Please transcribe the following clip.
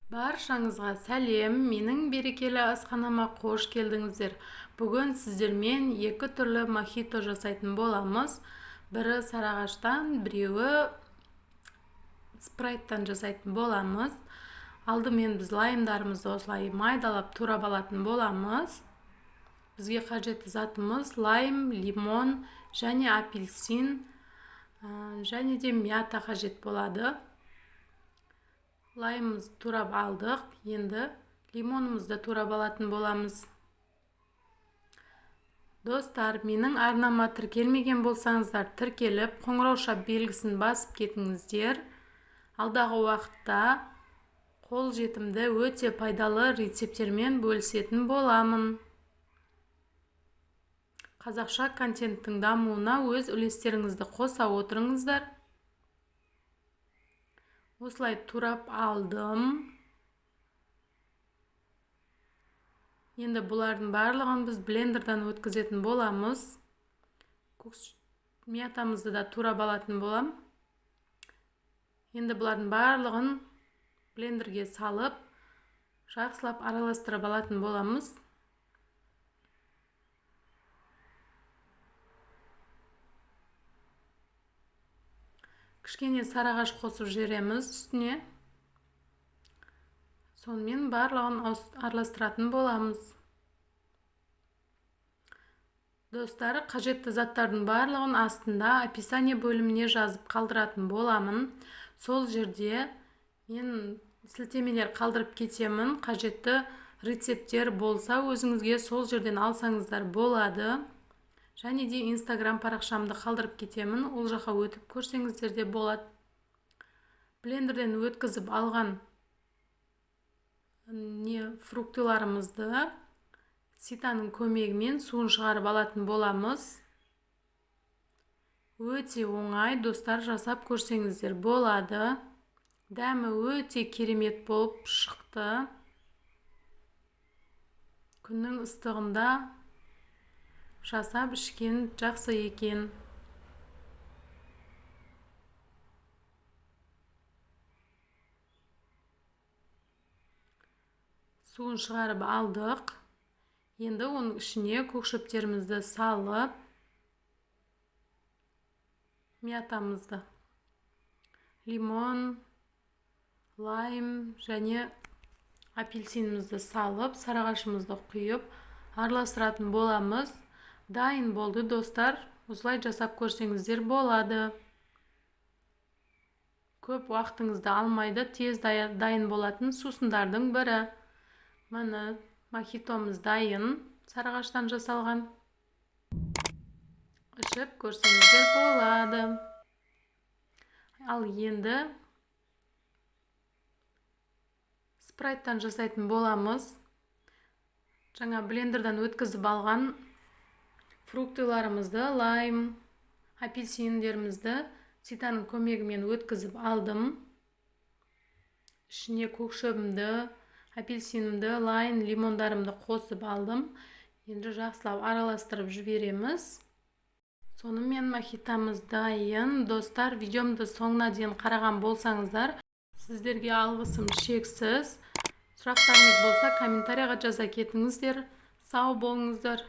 Баршаңызға сәлем, менің берекелі асханама қош келдіңіздер. Бүгін сіздермен екі түрлі мохито жасайтын боламыз. Бірі сарағаштан, біреуі спрайттан жасайтын боламыз. Алдымен біз лаймдарымызды осылай майдалап турап алатын боламыз. Бізге қажетті затымыз лайм, лимон және апельсин және де мята қажет болады. Лаймымызды турап алдық, енді лимонымызды турап алатын боламыз. Достар, менің арнама тіркелмеген болсаңыздар, тіркеліп, қоңырауша белгісін басып кетіңіздер. Алдағы уақытта қолжетімді өте пайдалы рецепттермен бөлісетін боламын. Қазақша контенттің дамуына өз үлестеріңізді қоса отырыңыздар. Осылай турап алдым. Енді бұлардың барлығын біз блендердан өткізетін боламыз. Мятамызды да турап алатын болам. Енді бұлардың барлығын блендерге салып, жақсылап араластырып алатын боламыз. Кішкене сарағаш қосып жібереміз үстіне. Сонымен барлығын араластыратын боламыз. Достар, қажетті заттардың барлығын астында описание бөліміне жазып қалдыратын боламын. Сол жерде мен сілтемелер қалдырып кетемін. Қажетті рецепттер болса, өзіңізге сол жерден алсаңыздар болады. Және де инстаграм парақшамды қалдырып кетемін. Ол жаққа өтіп көрсеңіздер де болады. Блендерден өткізіп алған фруктыларымызды ситаның көмегімен суын шығарып алатын боламыз. Өте оңай, достар, жасап көрсеңіздер болады. Дәмі өте керемет болып шықты. Күннің ыстығында жасап ішкен жақсы екен. Суын шығарып алдық. Енді оның ішіне көкшөптерімізді салып, мятамызды, лимон, лайм және апельсинімізді салып, сарағашымызды құйып, араластыратын боламыз. Дайын болды, достар. Осылай жасап көрсеңіздер болады. Көп уақытыңызды алмайды, тез дайын болатын сусындардың бірі. Міне, мохитомыз дайын, сарағаштан жасалған. Ішіп көрсеңіздер болады. Ал енді спрайттан жасайтын боламыз. Жаңа блендердан өткізіп алған фруктыларымызды, лайм, апельсиндерімізді ситаның көмегімен өткізіп алдым. Ішіне көкшөбімді, апельсинімді, лайм, лимондарымды қосып алдым. Енді жақсылап араластырып жібереміз. Сонымен мохитомыз дайын. Достар, видеомды соңына дейін қараған болсаңыздар, сіздерге алғысым шексіз. Сұрақтарыңыз болса, комментарияға жаза кетіңіздер. Сау болыңыздар.